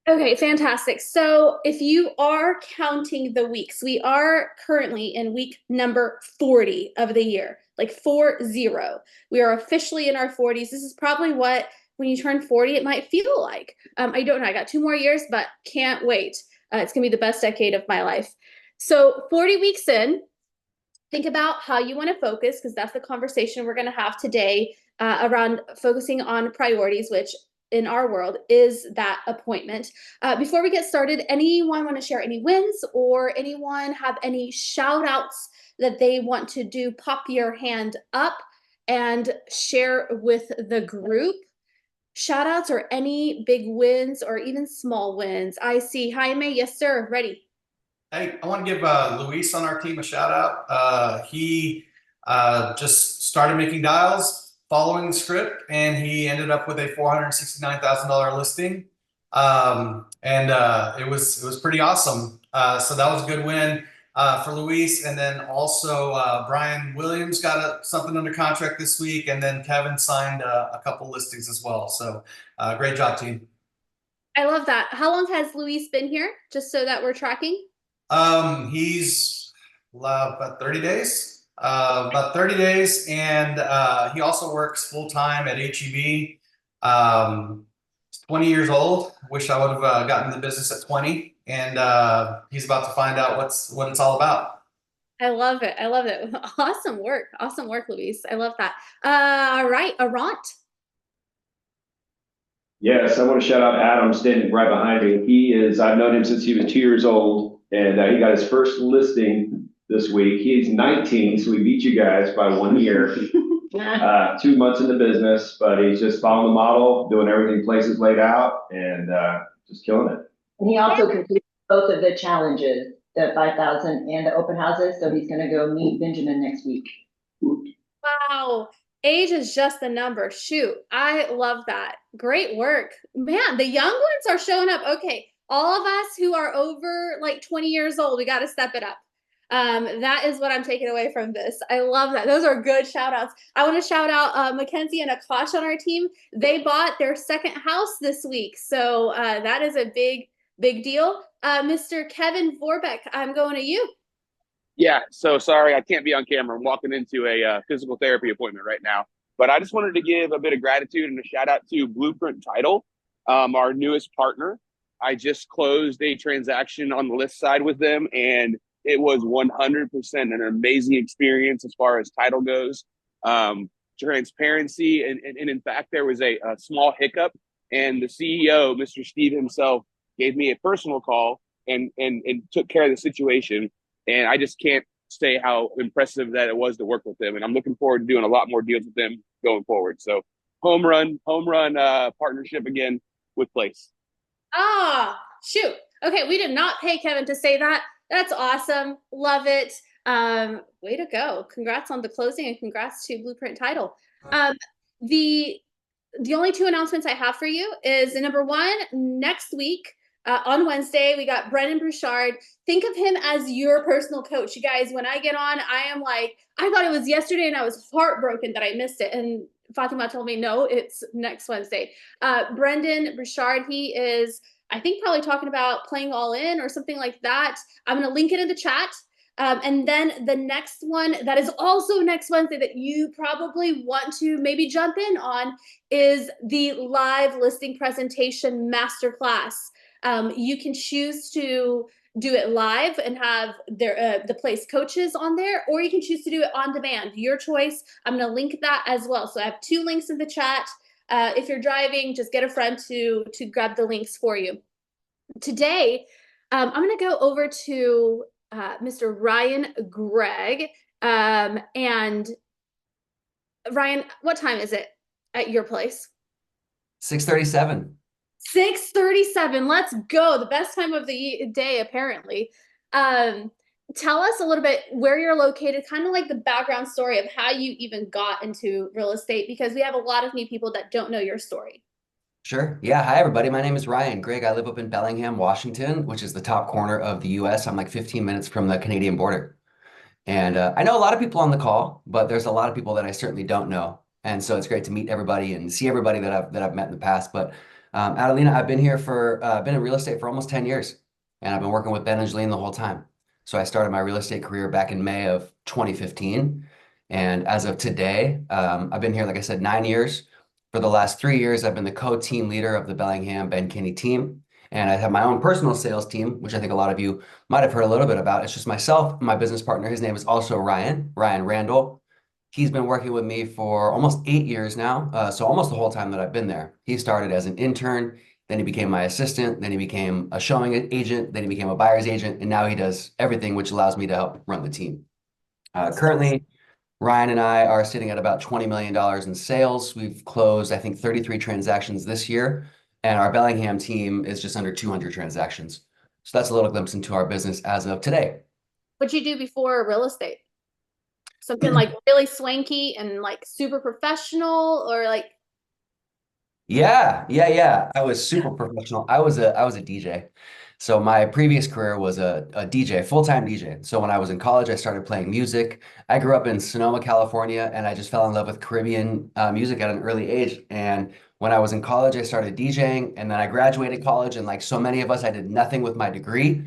Okay, fantastic. So if you are counting the weeks, we are currently in week number 40 of the year, like 40. We are officially in our 40s. This is probably what, when you turn 40, it might feel like. I don't know. I got 2 more years, but can't wait. It's going to be the best decade of my life. So 40 weeks in, think about how you want to focus because that's the conversation we're going to have today around focusing on priorities, which in our world is that appointment. Before we get started, anyone want to share any wins or anyone have any shout outs that they want to do? Pop your hand up and share with the group. Shout outs or any big wins or even small wins. I see Jaime. Yes, sir. Ready. Hey, I want to give Luis on our team a shout out. He just started making dials following the script, and he ended up with a $469,000 listing, and it was pretty awesome. So that was a good win for Luis, and then also Brian Williams got something under contract this week, and then Kevin signed a couple listings as well. So great job, team. I love that. How long has Luis been here? Just so that we're tracking. He's about 30 days. About 30 days, and he also works full time at HEB. He's 20 years old. Wish I would have gotten the business at 20, and he's about to find out what it's all about. I love it. I love it. Awesome work. Awesome work, Luis. I love that. All right, Arant. Yes, I want to shout out Adam standing right behind me. I've known him since he was 2 years old, and he got his first listing this week. He's 19, so he beat you guys by 1 year. 2 months in the business, but he's just following the model, doing everything places laid out, and just killing it. And he also completed both of the challenges, the 5,000 and the open houses. So he's going to go meet Benjamin next week. Wow. Age is just the number. Shoot. I love that. Great work. Man, the young ones are showing up. Okay. All of us who are over like 20 years old, we got to step it up. That is what I'm taking away from this. I love that. Those are good shout outs. I want to shout out Mackenzie and Akash on our team. They bought their second house this week. So that is a big deal. Mr. Kevin Vorbeck, I'm going to you. Yeah, so sorry I can't be on camera. I'm walking into a physical therapy appointment right now. But I just wanted to give a bit of gratitude and a shout out to Blueprint Title, our newest partner. I just closed a transaction on the list side with them, and it was 100% an amazing experience as far as title goes. Transparency, and in fact, there was a small hiccup, and the CEO, Mr. Steve himself, gave me a personal call and took care of the situation. And I just can't say how impressive that it was to work with them. And I'm looking forward to doing a lot more deals with them going forward. So home run partnership again with Place. Ah, shoot. Okay, we did not pay Kevin to say that. That's awesome. Love it. Way to go. Congrats on the closing and congrats to Blueprint Title. Um, the the only two announcements I have for you is number one, next week on Wednesday, we got Brennan Bouchard. Think of him as your personal coach. You guys, when I get on, I am like, I thought it was yesterday and I was heartbroken that I missed it. And Fatima told me, no, it's next Wednesday. Brendan Bouchard, he is, I think, probably talking about playing all in or something like that. I'm going to link it in the chat. And then the next one that is also next Wednesday that you probably want to maybe jump in on is the live listing presentation masterclass. You can choose to do it live and have the place coaches on there, or you can choose to do it on demand. Your choice. I'm going to link that as well. So I have two links in the chat. If you're driving, just get a friend to grab the links for you. Today, I'm going to go over to Mr. Ryan Greigg. And Ryan, what time is it at your place? 6:37. 6:37. Let's go. The best time of the day, apparently. Tell us a little bit where you're located, kind of like the background story of how you even got into real estate, because we have a lot of new people that don't know your story. Sure. Yeah. Hi, everybody. My name is Ryan Greigg. I live up in Bellingham, Washington, which is the top corner of the US. I'm like 15 minutes from the Canadian border. And I know a lot of people on the call, but there's a lot of people that I certainly don't know. And so it's great to meet everybody and see everybody that I've met in the past. But Adelina, I've been here for been in real estate for almost 10 years, and I've been working with Ben and Jeline the whole time. So I started my real estate career back in May of 2015, and as of today, I've been here, like I said, 9 years. For the last 3 years, I've been the co-team leader of the Bellingham Ben Kinney team, and I have my own personal sales team, which I think a lot of you might have heard a little bit about. It's just myself, and my business partner. His name is also Ryan Randall. He's been working with me for almost 8 years now, so almost the whole time that I've been there. He started as an intern, then he became my assistant, then he became a showing agent, then he became a buyer's agent, and now he does everything, which allows me to help run the team. Currently, Ryan and I are sitting at about $20 million in sales. We've closed, I think, 33 transactions this year, and our Bellingham team is just under 200 transactions. So that's a little glimpse into our business as of today. What'd you do before real estate? Something like really swanky and like super professional, or like, Yeah. I was super professional. I was a DJ. So my previous career was a DJ, full-time DJ. So when I was in college, I started playing music. I grew up in Sonoma, California, and I just fell in love with Caribbean music at an early age. And when I was in college, I started DJing, and then I graduated college. And like so many of us, I did nothing with my degree.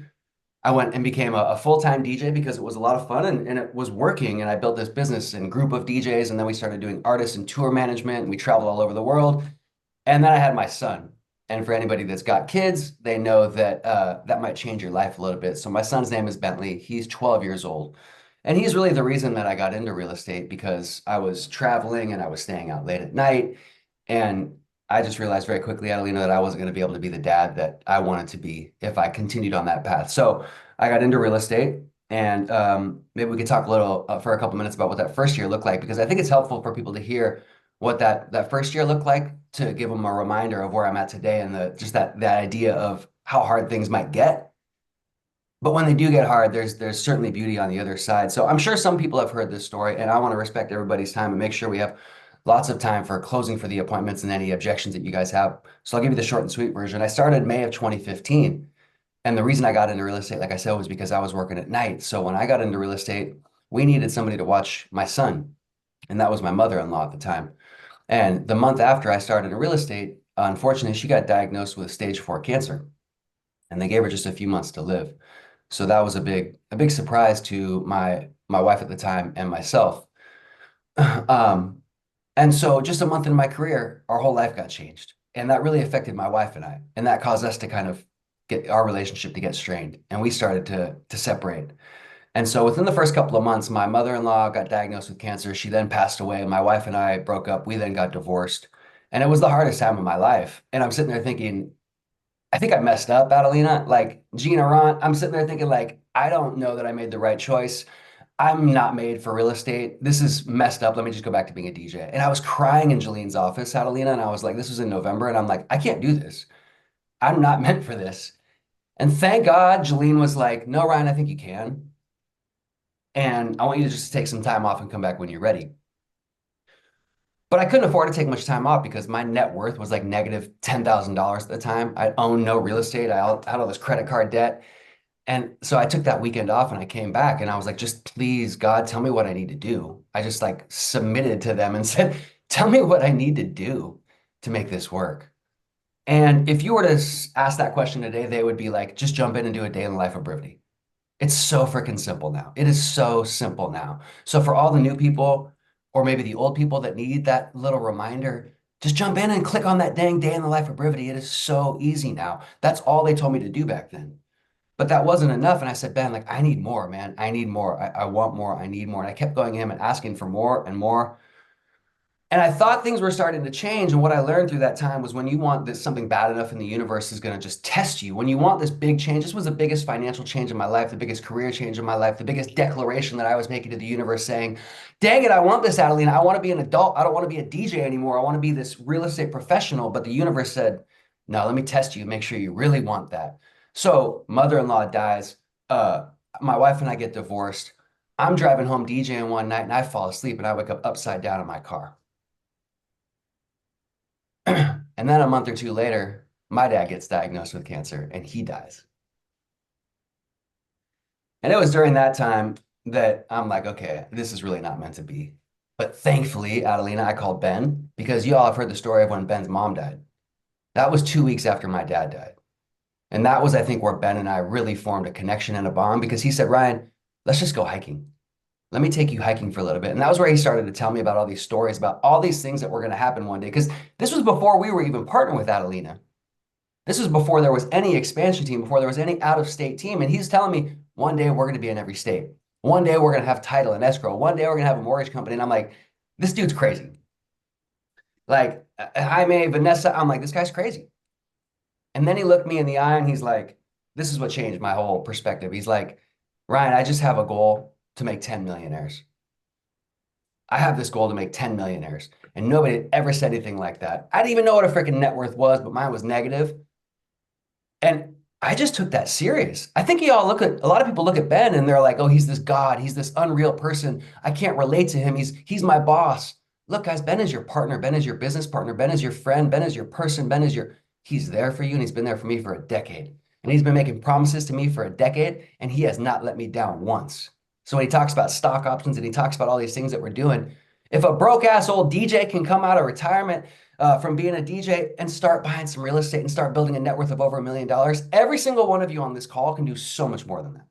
I went and became a full-time DJ because it was a lot of fun and it was working. And I built this business and group of DJs, and then we started doing artist and tour management, and we traveled all over the world. And then I had my son. And for anybody that's got kids, they know that that might change your life a little bit. So my son's name is Bentley. He's 12 years old. And he's really the reason that I got into real estate because I was traveling and I was staying out late at night. And I just realized very quickly, Adelina, that I wasn't going to be able to be the dad that I wanted to be if I continued on that path. So I got into real estate. And maybe we could talk a little for a couple minutes about what that first year looked like, because I think it's helpful for people to hear what that first year looked like to give them a reminder of where I'm at today and the just that idea of how hard things might get. But when they do get hard, there's certainly beauty on the other side. So I'm sure some people have heard this story, and I want to respect everybody's time and make sure we have lots of time for closing for the appointments and any objections that you guys have. So I'll give you the short and sweet version. I started May of 2015. And the reason I got into real estate, like I said, was because I was working at night. So when I got into real estate, we needed somebody to watch my son. And that was my mother-in-law at the time. And the month after I started in real estate, unfortunately, she got diagnosed with stage 4 cancer, and they gave her just a few months to live. So that was a big surprise to my wife at the time and myself. Um, and so just a month into my career, our whole life got changed, and that really affected my wife and I, and that caused us to kind of get our relationship to get strained, and we started to separate. And so within the first couple of months, my mother-in-law got diagnosed with cancer. She then passed away. My wife and I broke up. We then got divorced. And it was the hardest time of my life. And I'm sitting there thinking, I think I messed up, Adelina. Like Gina Ron, I'm sitting there thinking, like, I don't know that I made the right choice. I'm not made for real estate. This is messed up. Let me just go back to being a DJ. And I was crying in Jalene's office, Adelina. And I was like, this was in November. And I'm like, I can't do this. I'm not meant for this. And thank God Jalene was like, no, Ryan, I think you can. And I want you to just take some time off and come back when you're ready. But I couldn't afford to take much time off because my net worth was like negative $10,000 at the time. I owned no real estate. I had all this credit card debt. And so I took that weekend off and I came back and I was like, just please, God, tell me what I need to do. I just like submitted to them and said, tell me what I need to do to make this work. And if you were to ask that question today, they would be like, just jump in and do a day in the life of Brivity. It's so freaking simple now. It is so simple now. So for all the new people, or maybe the old people that need that little reminder, just jump in and click on that dang day in the life of Brivity. It is so easy now. That's all they told me to do back then. But that wasn't enough. And I said, Ben, like, I need more, man. I need more. I want more. I need more. And I kept going to him and asking for more and more. And I thought things were starting to change. And what I learned through that time was when you want this something bad enough in the universe is going to just test you. When you want this big change, this was the biggest financial change in my life, the biggest career change in my life, the biggest declaration that I was making to the universe saying, dang it, I want this, Adelina. I want to be an adult. I don't want to be a DJ anymore. I want to be this real estate professional. But the universe said, no, let me test you, make sure you really want that. So mother-in-law dies. My wife and I get divorced. I'm driving home DJing one night and I fall asleep and I wake up upside down in my car. And then a month or two later, my dad gets diagnosed with cancer and he dies. And it was during that time that I'm like, okay, this is really not meant to be. But thankfully, Adelina, I called Ben because you all have heard the story of when Ben's mom died. That was 2 weeks after my dad died. And that was, I think, where Ben and I really formed a connection and a bond because he said, Ryan, let's just go hiking. Let me take you hiking for a little bit. And that was where he started to tell me about all these stories, about all these things that were going to happen one day. Because this was before we were even partnering with Adelina. This was before there was any expansion team, before there was any out-of-state team. And he's telling me one day we're going to be in every state. One day we're going to have title and escrow. One day we're going to have a mortgage company. And I'm like, this dude's crazy. Like, Jaime, Vanessa, I'm like, this guy's crazy. And then he looked me in the eye and he's like, this is what changed my whole perspective. He's like, Ryan, I just have a goal to make 10 millionaires. I have this goal to make 10 millionaires. And nobody had ever said anything like that. I didn't even know what a freaking net worth was, but mine was negative. And I just took that serious. I think a lot of people look at Ben and they're like, oh, he's this God. He's this unreal person. I can't relate to him. He's my boss. Look, guys, Ben is your partner. Ben is your business partner. Ben is your friend. Ben is your person. He's there for you. And he's been there for me for a decade. And he's been making promises to me for a decade. And he has not let me down once. So when he talks about stock options and he talks about all these things that we're doing, if a broke ass old DJ can come out of retirement from being a DJ and start buying some real estate and start building a net worth of over $1 million, every single one of you on this call can do so much more than that.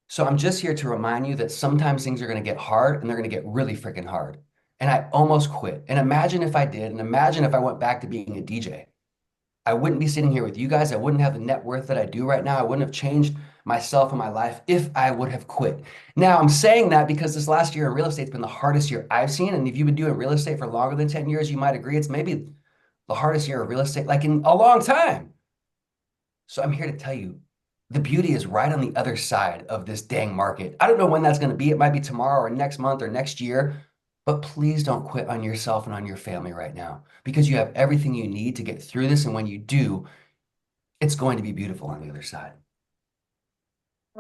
So I'm just here to remind you that sometimes things are going to get hard and they're going to get really freaking hard. And I almost quit. And imagine if I did, and imagine if I went back to being a DJ. I wouldn't be sitting here with you guys. I wouldn't have the net worth that I do right now. I wouldn't have changed myself and my life if I would have quit. Now, I'm saying that because this last year in real estate has been the hardest year I've seen. And if you've been doing real estate for longer than 10 years, you might agree it's maybe the hardest year of real estate like in a long time. So I'm here to tell you, the beauty is right on the other side of this dang market. I don't know when that's going to be. It might be tomorrow or next month or next year. But please don't quit on yourself and on your family right now because you have everything you need to get through this. And when you do, it's going to be beautiful on the other side.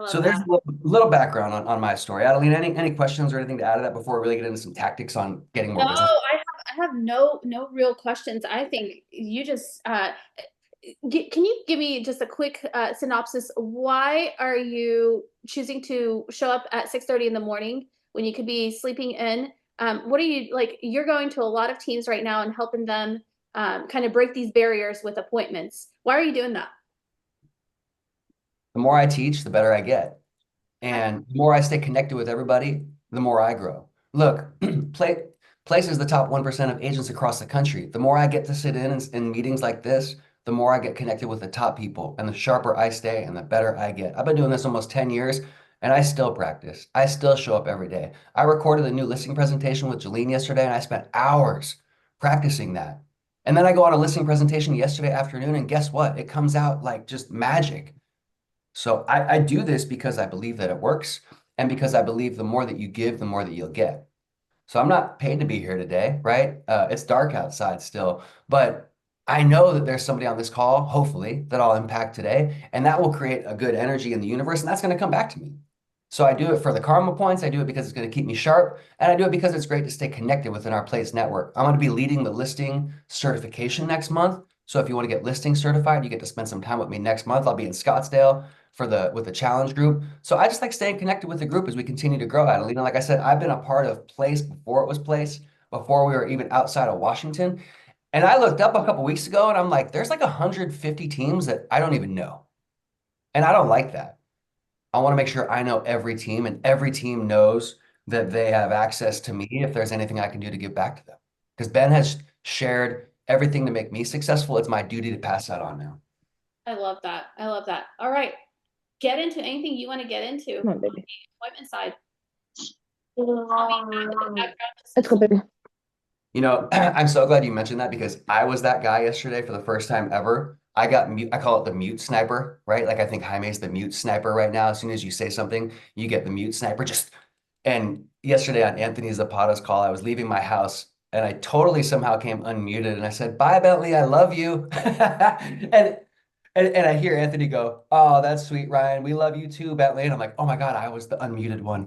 So there's a little background on my story. Adeline, any questions or anything to add to that before we really get into some tactics on getting more No, business? I have no real questions. I think you just can you give me just a quick synopsis? Why are you choosing to show up at 6:30 in the morning when you could be sleeping in? What are you like? You're going to a lot of teams right now and helping them kind of break these barriers with appointments. Why are you doing that? The more I teach, the better I get. And the more I stay connected with everybody, the more I grow. Look, Place is the top 1% of agents across the country. The more I get to sit in meetings like this, the more I get connected with the top people. And the sharper I stay and the better I get. I've been doing this almost 10 years and I still practice. I still show up every day. I recorded a new listing presentation with Jolene yesterday and I spent hours practicing that. And then I go on a listing presentation yesterday afternoon and guess what? It comes out like just magic. So I do this because I believe that it works and because I believe the more that you give, the more that you'll get. So I'm not paid to be here today, right? It's dark outside still, but I know that there's somebody on this call, hopefully, that I'll impact today, and that will create a good energy in the universe, and that's going to come back to me. So I do it for the karma points. I do it because it's going to keep me sharp, and I do it because it's great to stay connected within our Place network. I'm going to be leading the listing certification next month. So if you want to get listing certified, you get to spend some time with me next month. I'll be in Scottsdale with the challenge group. So I just like staying connected with the group as we continue to grow, Adelina. Like I said, I've been a part of Place before it was Place, before we were even outside of Washington. And I looked up a couple weeks ago and I'm like, there's like 150 teams that I don't even know. And I don't like that. I want to make sure I know every team and every team knows that they have access to me if there's anything I can do to give back to them. Because Ben has shared everything to make me successful. It's my duty to pass that on now. I love that. I love that. All right. Get into anything you want to get into Come on, on baby. the appointment side. Let's go, baby. You know, I'm so glad you mentioned that because I was that guy yesterday for the first time ever. I got mute. I call it the mute sniper, right? Like I think Jaime's the mute sniper right now. As soon as you say something, you get the mute sniper. And yesterday on Anthony Zapata's call, I was leaving my house and I totally somehow came unmuted and I said, "Bye, Bentley, I love you." And I hear Anthony go, "Oh, that's sweet, Ryan. We love you too, Bentley." And I'm like, "Oh my God, I was the unmuted one."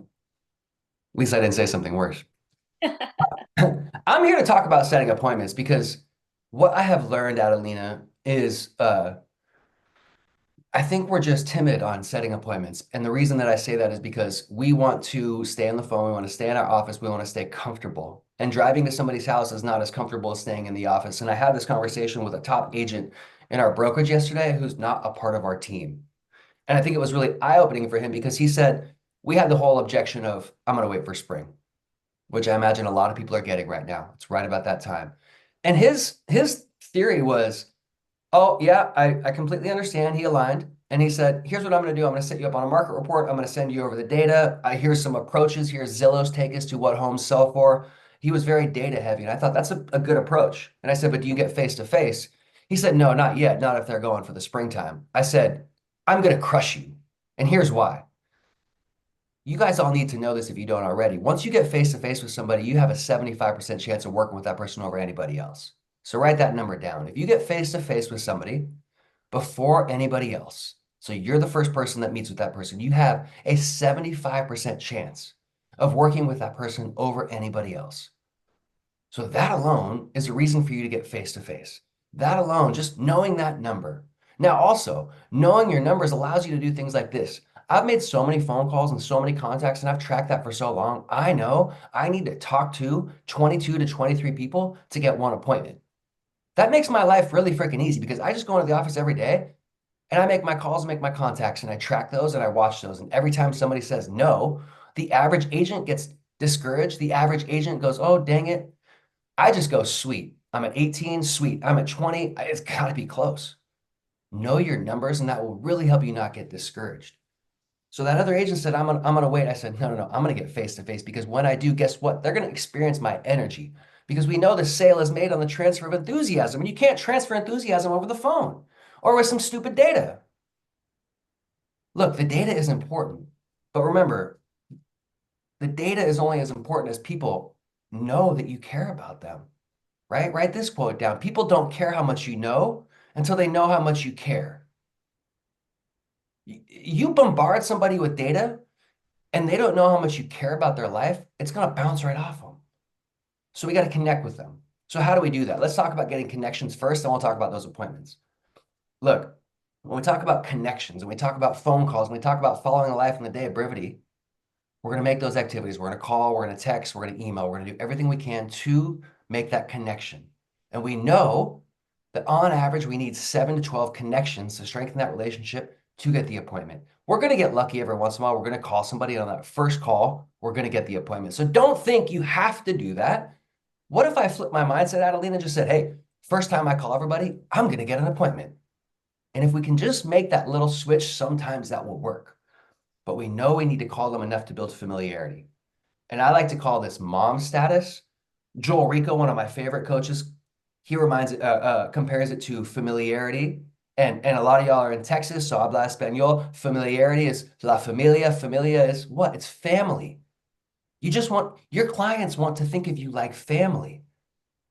At least I didn't say something worse. I'm here to talk about setting appointments because what I have learned, Adelina, is I think we're just timid on setting appointments. And the reason that I say that is because we want to stay on the phone, we want to stay in our office, we want to stay comfortable. And driving to somebody's house is not as comfortable as staying in the office. And I had this conversation with a top agent in our brokerage yesterday who's not a part of our team. And I think it was really eye-opening for him because he said, we had the whole objection of, I'm going to wait for spring, which I imagine a lot of people are getting right now. It's right about that time. And his theory was, oh, yeah, I completely understand. He aligned. And he said, here's what I'm going to do. I'm going to set you up on a market report. I'm going to send you over the data. Here's some approaches. Here's Zillow's take as to what homes sell for. He was very data heavy. And I thought that's a good approach. And I said, but do you get face to face? He said, no, not yet. Not if they're going for the springtime. I said, I'm going to crush you. And here's why. You guys all need to know this if you don't already. Once you get face to face with somebody, you have a 75% chance of working with that person over anybody else. So write that number down. If you get face to face with somebody before anybody else, so you're the first person that meets with that person, you have a 75% chance of working with that person over anybody else. So that alone is a reason for you to get face to face. That alone, just knowing that number. Now, also, knowing your numbers allows you to do things like this. I've made so many phone calls and so many contacts, and I've tracked that for so long. I know I need to talk to 22 to 23 people to get one appointment. That makes my life really freaking easy because I just go into the office every day and I make my calls and make my contacts and I track those and I watch those. And every time somebody says no, the average agent gets discouraged. The average agent goes, oh, dang it. I just go, sweet. I'm at 18, sweet. I'm at 20. It's got to be close. Know your numbers, and that will really help you not get discouraged. So that other agent said, I'm gonna wait. I said, no. I'm gonna get face to face because when I do, guess what? They're gonna experience my energy because we know the sale is made on the transfer of enthusiasm, and you can't transfer enthusiasm over the phone or with some stupid data. Look, the data is important, but remember, the data is only as important as people know that you care about them, right? Write this quote down. People don't care how much you know until they know how much you care. You bombard somebody with data and they don't know how much you care about their life, it's going to bounce right off them. So we got to connect with them. So how do we do that? Let's talk about getting connections first, and we'll talk about those appointments. Look, when we talk about connections and we talk about phone calls and we talk about following a life in the day of brevity, we're going to make those activities. We're going to call, we're going to text, we're going to email, we're going to do everything we can to make that connection. And we know that on average, we need 7 to 12 connections to strengthen that relationship to get the appointment. We're going to get lucky every once in a while. We're going to call somebody, and on that first call, we're going to get the appointment. So don't think you have to do that. What if I flipped my mindset, Adelina, and just said, hey, first time I call everybody, I'm going to get an appointment. And if we can just make that little switch, sometimes that will work. But we know we need to call them enough to build familiarity. And I like to call this mom status. Joel Rico, one of my favorite coaches, he compares it to familiarity. And a lot of y'all are in Texas, so habla español. Familiarity is la familia. Familia is what? It's family. Your clients want to think of you like family,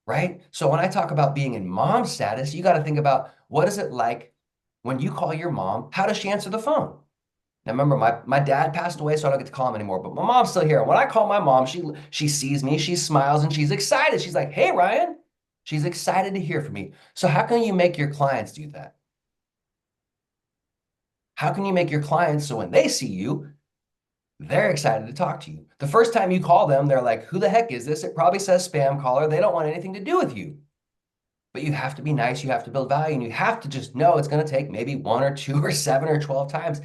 right? So when I talk about being in mom status, you got to think about what is it like when you call your mom? How does she answer the phone? Now, remember, my dad passed away, so I don't get to call him anymore, but my mom's still here. When I call my mom, she sees me, she smiles, and she's excited. She's like, hey, Ryan. She's excited to hear from me. So how can you make your clients do that? How can you make your clients so when they see you, they're excited to talk to you? The first time you call them, they're like, who the heck is this? It probably says spam caller. They don't want anything to do with you. But you have to be nice, you have to build value, and you have to just know it's going to take maybe 1 or 2 or 7 or 12 times.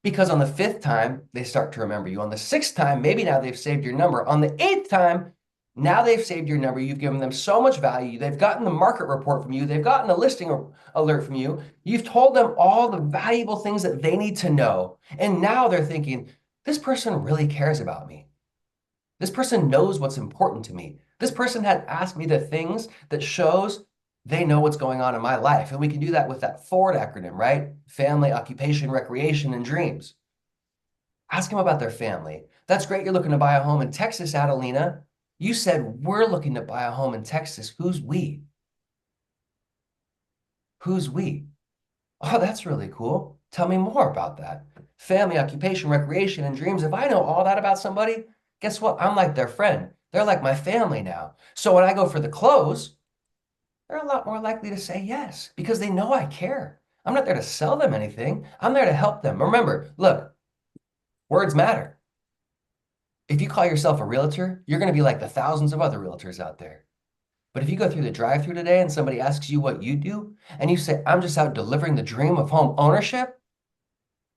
Because on the 5th time, they start to remember you. On the 6th time, maybe now they've saved your number. On the 8th time, now they've saved your number. You've given them so much value. They've gotten the market report from you. They've gotten a listing alert from you. You've told them all the valuable things that they need to know. And now they're thinking, this person really cares about me. This person knows what's important to me. This person had asked me the things that shows they know what's going on in my life. And we can do that with that FORD acronym, right? Family, occupation, recreation, and dreams. Ask them about their family. That's great. You're looking to buy a home in Texas, Adelina. You said we're looking to buy a home in Texas. Who's we? Who's we? Oh, that's really cool. Tell me more about that. Family, occupation, recreation, and dreams. If I know all that about somebody, guess what? I'm like their friend. They're like my family now. So when I go for the close, they're a lot more likely to say yes because they know I care. I'm not there to sell them anything. I'm there to help them. Remember, look, words matter. If you call yourself a realtor, you're going to be like the thousands of other realtors out there. But if you go through the drive-through today and somebody asks you what you do, and you say, I'm just out delivering the dream of home ownership,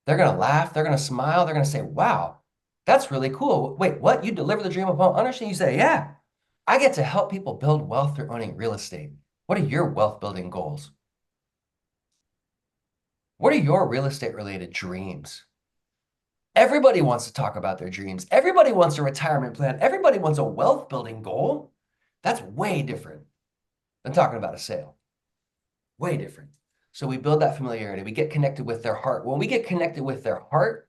they're going to laugh, they're going to smile, they're going to say, wow, that's really cool. Wait, what? You deliver the dream of home ownership? You say, yeah, I get to help people build wealth through owning real estate. What are your wealth building goals? What are your real estate related dreams? Everybody wants to talk about their dreams. Everybody wants a retirement plan. Everybody wants a wealth building goal. That's way different than talking about a sale. Way different. So we build that familiarity. We get connected with their heart. When we get connected with their heart,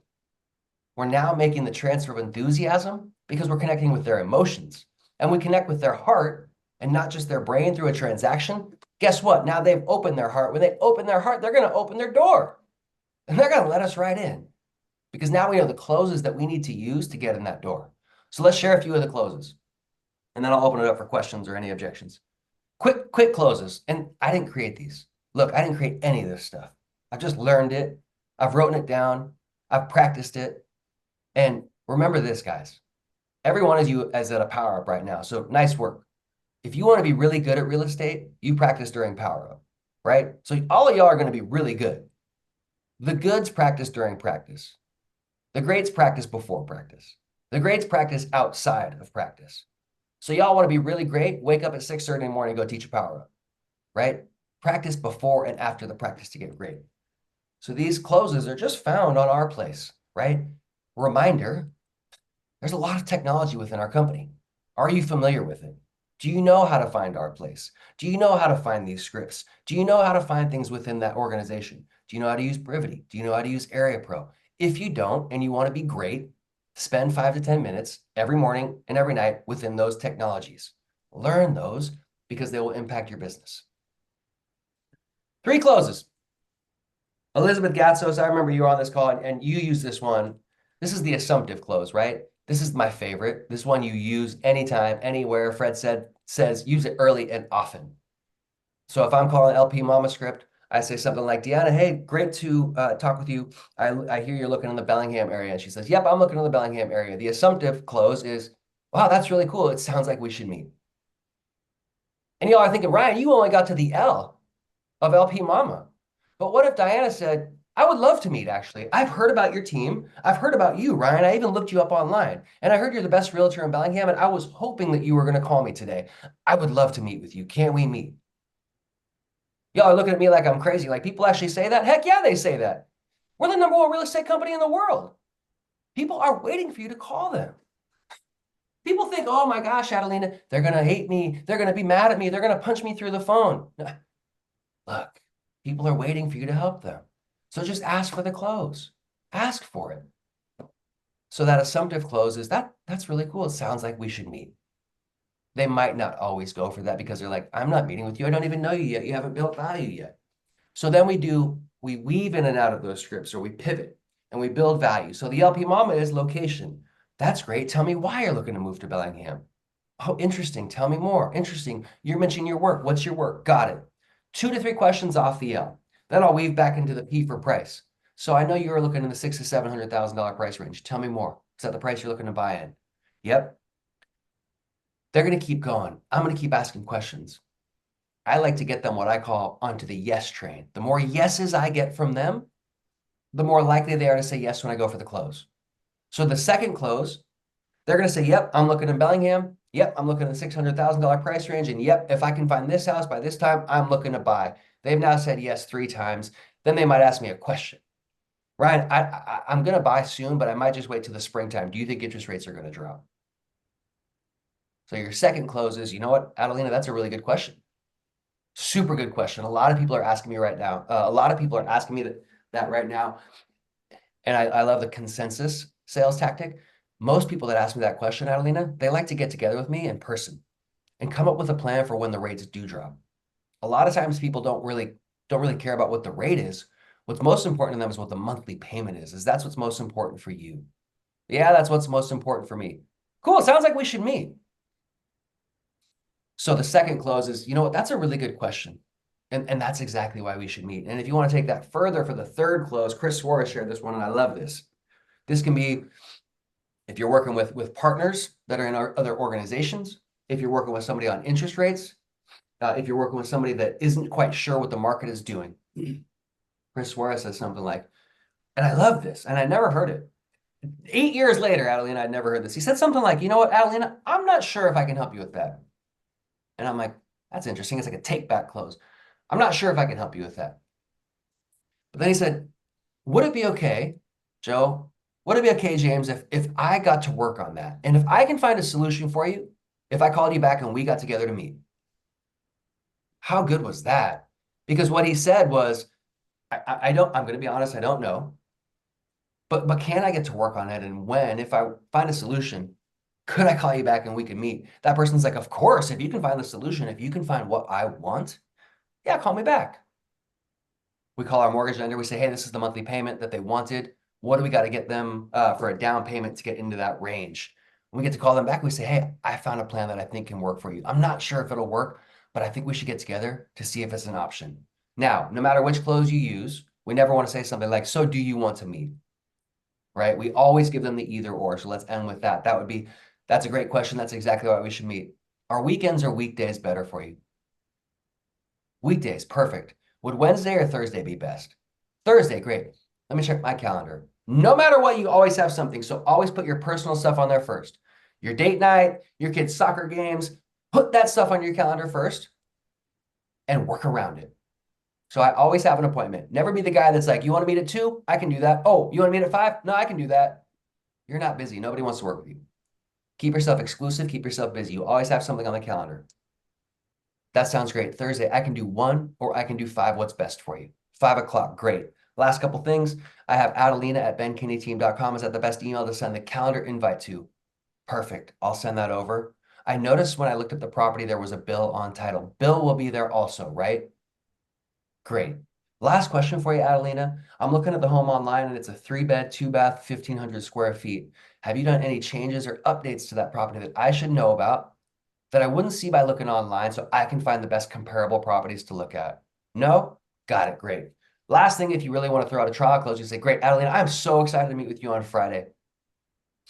we're now making the transfer of enthusiasm because we're connecting with their emotions. And we connect with their heart and not just their brain through a transaction. Guess what? Now they've opened their heart. When they open their heart, they're going to open their door. And they're going to let us right in. Because now we know the closes that we need to use to get in that door. So let's share a few of the closes. And then I'll open it up for questions or any objections. Quick closes. And I didn't create these. Look, I didn't create any of this stuff. I've just learned it. I've written it down. I've practiced it. And remember this, guys. Every one of you is at a power up right now. So nice work. If you want to be really good at real estate, you practice during power up, right? So all of y'all are going to be really good. The goods practice during practice. The greats practice before practice. The greats practice outside of practice. So y'all want to be really great, wake up at 6:30 in the morning, go teach a power up, right? Practice before and after the practice to get great. So these closes are just found on our place, right? Reminder, there's a lot of technology within our company. Are you familiar with it? Do you know how to find our place? Do you know how to find these scripts? Do you know how to find things within that organization? Do you know how to use Brivity? Do you know how to use Area Pro? If you don't, and you want to be great, spend 5 to 10 minutes every morning and every night within those technologies. Learn those because they will impact your business. 3 closes. Elizabeth Gatsos, I remember you were on this call and you use this one. This is the assumptive close, right? This is my favorite. This one you use anytime, anywhere. Fred says use it early and often. So if I'm calling LP Mama script, I say something like, Deanna, hey, great to talk with you. I hear you're looking in the Bellingham area. And she says, yep, I'm looking in the Bellingham area. The assumptive close is, wow, that's really cool. It sounds like we should meet. And y'all are thinking, Ryan, you only got to the L of LP Mama. But what if Diana said, I would love to meet, actually. I've heard about your team. I've heard about you, Ryan. I even looked you up online. And I heard you're the best realtor in Bellingham, and I was hoping that you were going to call me today. I would love to meet with you. Can we meet? Y'all are looking at me like I'm crazy. Like, people actually say that? Heck yeah, they say that. We're the #1 real estate company in the world. People are waiting for you to call them. People think, oh my gosh, Adelina, they're going to hate me. They're going to be mad at me. They're going to punch me through the phone. Look, people are waiting for you to help them. So just ask for the close. Ask for it. So that assumptive close is that's really cool. It sounds like we should meet. They might not always go for that because they're like, I'm not meeting with you. I don't even know you yet. You haven't built value yet. So then we weave in and out of those scripts, or we pivot and we build value. So the LP Mama is location. That's great. Tell me why you're looking to move to Bellingham. Oh, interesting. Tell me more. Interesting. You're mentioning your work. What's your work? Got it. 2 to 3 questions off the L. Then I'll weave back into the P for price. So I know you're looking in the $600,000 to $700,000 price range. Tell me more. Is that the price you're looking to buy in? Yep. They're going to keep going. I'm going to keep asking questions. I like to get them what I call onto the yes train. The more yeses I get from them, the more likely they are to say yes when I go for the close. So the second close, they're going to say, yep, I'm looking in Bellingham. Yep, I'm looking at the $600,000 price range. And yep, if I can find this house by this time, I'm looking to buy. They've now said yes 3 times. Then they might ask me a question. Ryan, I'm going to buy soon, but I might just wait till the springtime. Do you think interest rates are going to drop? So your second close is, you know what, Adelina, that's a really good question. Super good question. A lot of people are asking me right now. A lot of people are asking me that right now. And I love the consensus sales tactic. Most people that ask me that question, Adelina, they like to get together with me in person and come up with a plan for when the rates do drop. A lot of times people don't really care about what the rate is. What's most important to them is what the monthly payment is that's what's most important for you. Yeah, that's what's most important for me. Cool. Sounds like we should meet. So the second close is, you know what, that's a really good question. And that's exactly why we should meet. And if you want to take that further for the third close, Chris Suarez shared this one, and I love this. This can be, If you're working with partners that are in our other organizations, if you're working with somebody on interest rates, if you're working with somebody that isn't quite sure what the market is doing. Chris Suarez says something like, and I love this, and I never heard it. 8 years later, Adelina, I'd never heard this. He said something like, you know what, Adelina, I'm not sure if I can help you with that. And I'm like, that's interesting. It's like a take back close. I'm not sure if I can help you with that. But then he said, would it be okay, Joe? Would it be okay, James, if I got to work on that? And if I can find a solution for you, if I called you back and we got together to meet? How good was that? Because what he said was, I'm going to be honest, I don't know. But can I get to work on it? And when, if I find a solution, could I call you back and we can meet? That person's like, of course, if you can find the solution, if you can find what I want, yeah, call me back. We call our mortgage lender. We say, hey, this is the monthly payment that they wanted. What do we got to get them for a down payment to get into that range? When we get to call them back, we say, hey, I found a plan that I think can work for you. I'm not sure if it'll work, but I think we should get together to see if it's an option. Now, no matter which close you use, we never want to say something like, so do you want to meet? Right? We always give them the either or. So let's end with that. That's a great question. That's exactly why we should meet. Are weekends or weekdays better for you? Weekdays, perfect. Would Wednesday or Thursday be best? Thursday, great. Let me check my calendar. No matter what, you always have something. So always put your personal stuff on there first. Your date night, your kids' soccer games, put that stuff on your calendar first and work around it. So I always have an appointment. Never be the guy that's like, you want to meet at 2? I can do that. Oh, you want to meet at 5? No, I can do that. You're not busy. Nobody wants to work with you. Keep yourself exclusive. Keep yourself busy. You always have something on the calendar. That sounds great. Thursday, I can do 1 or I can do 5. What's best for you? 5 o'clock. Great. Last couple things. I have Adelina at benkinneyteam.com. Is that the best email to send the calendar invite to? Perfect. I'll send that over. I noticed when I looked at the property, there was a bill on title. Bill will be there also, right? Great. Last question for you, Adelina. I'm looking at the home online and it's a 3-bed, 2-bath, 1,500 square feet. Have you done any changes or updates to that property that I should know about that I wouldn't see by looking online so I can find the best comparable properties to look at? No? Got it. Great. Last thing, if you really want to throw out a trial close, you say, great, Adelina, I'm so excited to meet with you on Friday.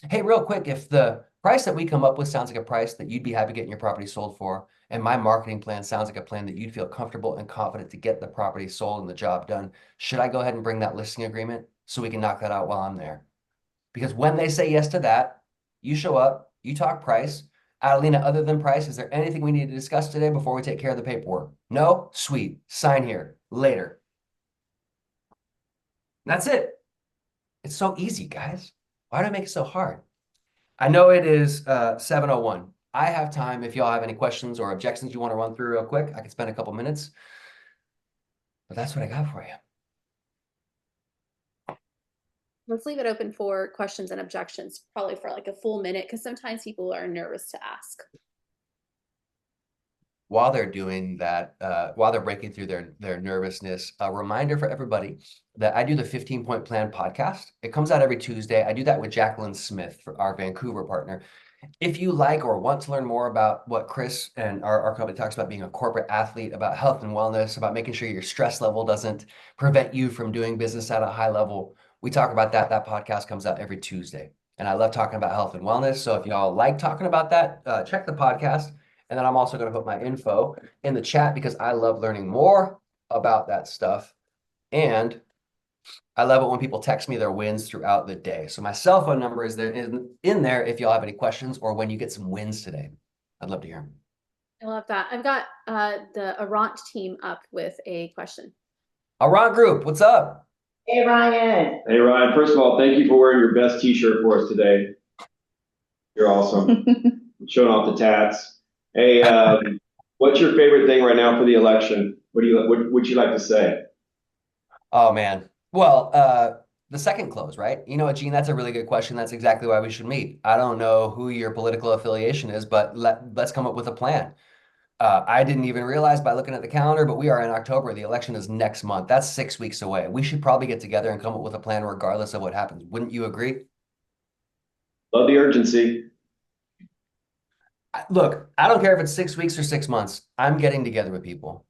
Hey, real quick, if the price that we come up with sounds like a price that you'd be happy getting your property sold for, and my marketing plan sounds like a plan that you'd feel comfortable and confident to get the property sold and the job done, should I go ahead and bring that listing agreement so we can knock that out while I'm there? Because when they say yes to that, you show up, you talk price. Adelina, other than price, is there anything we need to discuss today before we take care of the paperwork? No? Sweet. Sign here. Later. That's it. It's so easy, guys. Why do I make it so hard? I know it is 7:01. I have time. If y'all have any questions or objections you want to run through real quick, I can spend a couple minutes. But that's what I got for you. Let's leave it open for questions and objections, probably for like a full minute, because sometimes people are nervous to ask. While they're doing that, while they're breaking through their nervousness, a reminder for everybody that I do the 15-Point Plan podcast. It comes out every Tuesday. I do that with Jacqueline Smith, for our Vancouver partner. If you like or want to learn more about what Chris and our company talks about being a corporate athlete, about health and wellness, about making sure your stress level doesn't prevent you from doing business at a high level, we talk about that. That podcast comes out every Tuesday. And I love talking about health and wellness. So if y'all like talking about that, check the podcast. And then I'm also going to put my info in the chat because I love learning more about that stuff. And I love it when people text me their wins throughout the day. So my cell phone number is there in there if y'all have any questions or when you get some wins today. I'd love to hear them. I love that. I've got the Arant team up with a question. Arant Group, what's up? Hey, Ryan. Hey, Ryan. First of all, thank you for wearing your best t-shirt for us today. You're awesome. Showing off the tats. Hey, what's your favorite thing right now for the election? What would you like to say? Oh, man. Well, the second close, right? You know what, Gene, that's a really good question. That's exactly why we should meet. I don't know who your political affiliation is, but let's come up with a plan. I didn't even realize by looking at the calendar, but we are in October. The election is next month. That's 6 weeks away. We should probably get together and come up with a plan regardless of what happens. Wouldn't you agree? Love the urgency. Look, I don't care if it's 6 weeks or 6 months. I'm getting together with people,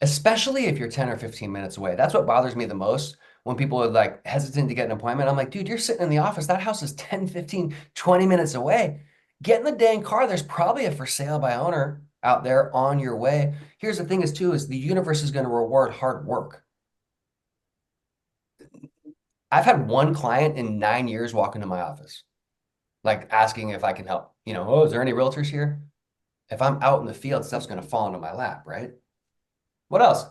especially if you're 10 or 15 minutes away. That's what bothers me the most. when people are like hesitant to get an appointment. I'm like, dude, you're sitting in the office. That house is 10, 15, 20 minutes away. Get in the dang car. There's probably a for sale by owner out there on your way. Here's the thing is too, is the universe is going to reward hard work. I've had one client in 9 years walk into my office, like asking if I can help. Oh, is there any realtors here? If I'm out in the field, stuff's going to fall into my lap, right? What else?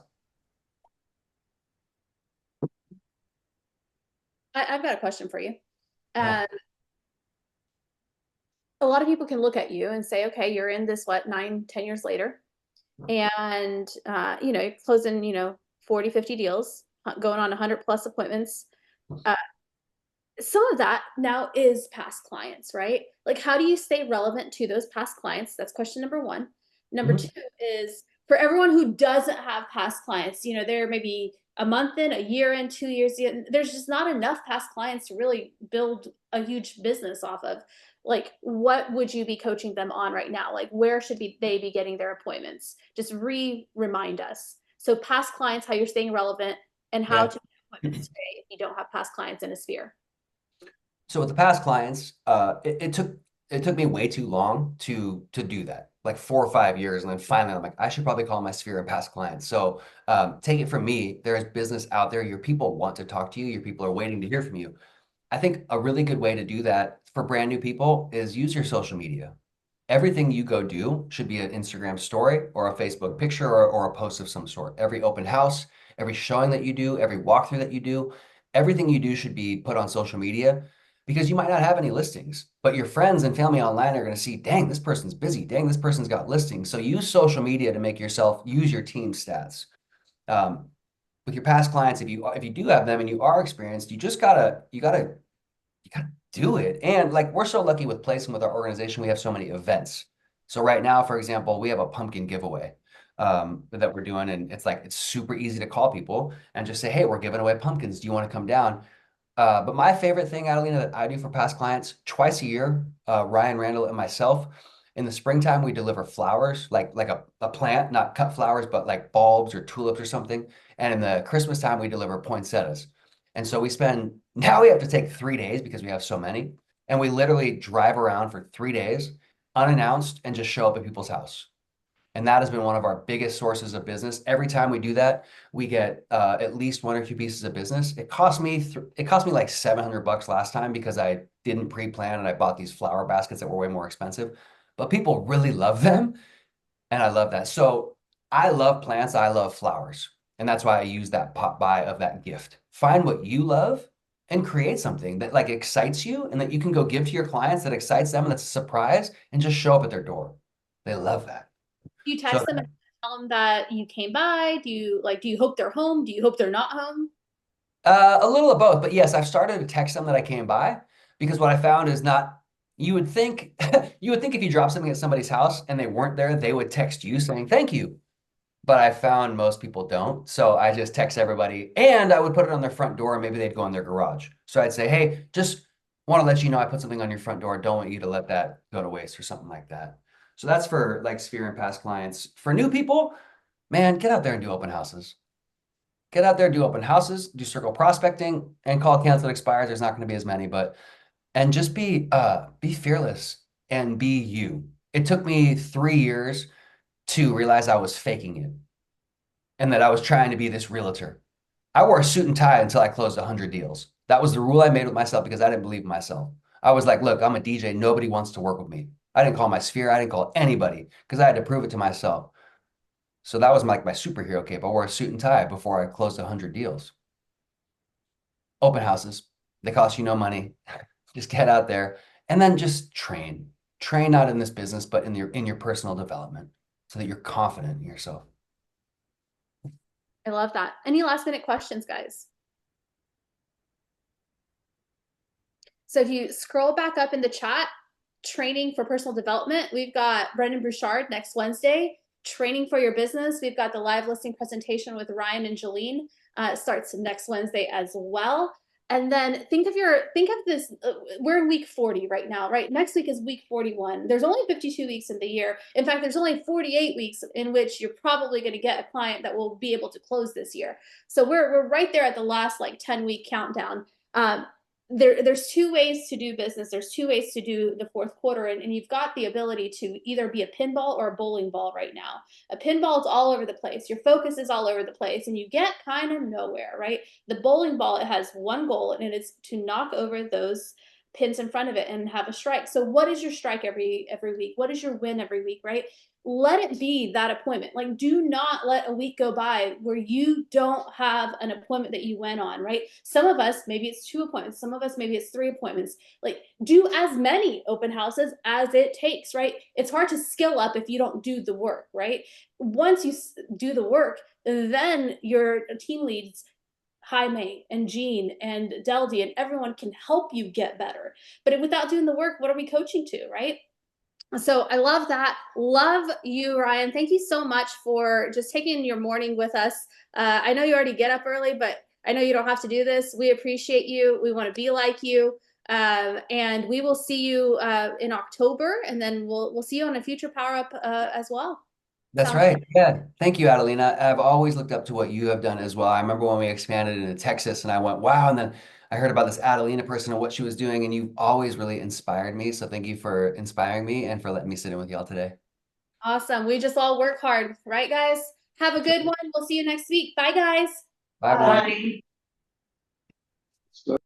I've got a question for you. Yeah. A lot of people can look at you and say, okay, you're in this, 9, 10 years later. And, you're closing, 40, 50 deals, going on 100 plus appointments. Some of that now is past clients, right? Like, how do you stay relevant to those past clients? That's question number one. Number Mhm. two is for everyone who doesn't have past clients, they're maybe a month in, a year in, 2 years in, there's just not enough past clients to really build a huge business off of. Like, what would you be coaching them on right now? Like, where should they be getting their appointments? Just remind us. So, past clients, how you're staying relevant, and how Yeah. to get appointments today if you don't have past clients in a sphere. So with the past clients, it took me way too long to do that, like 4 or 5 years, and then finally I'm like, I should probably call my sphere and past clients. So take it from me, there is business out there. Your people want to talk to you. Your people are waiting to hear from you. I think a really good way to do that for brand new people is use your social media. Everything you go do should be an Instagram story or a Facebook picture or a post of some sort. Every open house, every showing that you do, every walkthrough that you do, everything you do should be put on social media because you might not have any listings, but your friends and family online are going to see, dang, this person's busy. Dang, this person's got listings. So use social media to make yourself use your team stats. Um, with your past clients, if you do have them and you are experienced, you gotta do it. And like we're so lucky with placing with our organization, we have so many events. So right now, for example, we have a pumpkin giveaway that we're doing, and it's super easy to call people and just say, hey, we're giving away pumpkins. Do you want to come down? But my favorite thing, Adelina, that I do for past clients, twice a year, Ryan Randall and myself, in the springtime, we deliver flowers, like a plant, not cut flowers, but like bulbs or tulips or something. And in the Christmas time, we deliver poinsettias. And so now we have to take 3 days because we have so many. And we literally drive around for 3 days unannounced and just show up at people's house. And that has been one of our biggest sources of business. Every time we do that, we get at least 1 or 2 pieces of business. It cost me like $700 last time because I didn't pre-plan and I bought these flower baskets that were way more expensive. But people really love them, and I love that. So I love plants. I love flowers, and that's why I use that pop by of that gift. Find what you love and create something that like excites you and that you can go give to your clients that excites them and that's a surprise and just show up at their door. They love that. Do you So text them and tell them that you came by? Do you hope they're home? Do you hope they're not home? a little of both, but yes, I've started to text them that I came by because what I found is not, you would think, you would think if you drop something at somebody's house and they weren't there, they would text you saying thank you. But I found most people don't. So I just text everybody and I would put it on their front door and maybe they'd go in their garage. So I'd say, hey, just want to let you know I put something on your front door. Don't want you to let that go to waste or something like that. So that's for like sphere and past clients. For new people, man, get out there and do open houses. Get out there, do open houses, do circle prospecting, and call counts that expires. There's not going to be as many, but and just be fearless and be you. It took me 3 years to realize I was faking it and that I was trying to be this realtor. I wore a suit and tie until I closed 100 deals. That was the rule I made with myself because I didn't believe in myself. I was like, look, I'm a DJ. Nobody wants to work with me. I didn't call my sphere. I didn't call anybody because I had to prove it to myself. So that was like my superhero cape. I wore a suit and tie before I closed 100 deals. Open houses, they cost you no money. Just get out there and then just train. Train not in this business, but in your personal development so that you're confident in yourself. I love that. Any last minute questions, guys? So if you scroll back up in the chat, training for personal development, we've got Brendan Bouchard next Wednesday. Training for your business, we've got the live listing presentation with Ryan and Jolene. It starts next Wednesday as well. And then think of this, we're in week 40 right now, right? Next week is week 41. There's only 52 weeks in the year. In fact, there's only 48 weeks in which you're probably going to get a client that will be able to close this year. So we're right there at the last like 10-week countdown. There's two ways to do business. There's two ways to do the fourth quarter, and you've got the ability to either be a pinball or a bowling ball right now. A pinball is all over the place. Your focus is all over the place, and you get kind of nowhere, right? The bowling ball, it has one goal, and it is to knock over those pins in front of it and have a strike. So what is your strike every week? What is your win every week, right? Let it be that appointment. Like, do not let a week go by where you don't have an appointment that you went on, right? Some of us, maybe it's 2 appointments. Some of us, maybe it's 3 appointments. Like, do as many open houses as it takes, right? It's hard to skill up if you don't do the work, right? Once you do the work, then your team leads, Jaime and Jean and Deldy and everyone can help you get better. But without doing the work, what are we coaching to, right? So I love that. Love you, Ryan. Thank you so much for just taking your morning with us. I know you already get up early, but I know you don't have to do this. We appreciate you. We want to be like you. And we will see you in October, and then we'll see you on a future Power Up as well. That's Sounds right. Yeah. Thank you, Adelina. I've always looked up to what you have done as well. I remember when we expanded into Texas and I went, wow. And then I heard about this Adelina person and what she was doing, and you've always really inspired me. So thank you for inspiring me and for letting me sit in with y'all today. awesome. We just all work hard, right, guys? Have a good one. We'll see you next week. Bye, guys. Bye, everyone. Bye.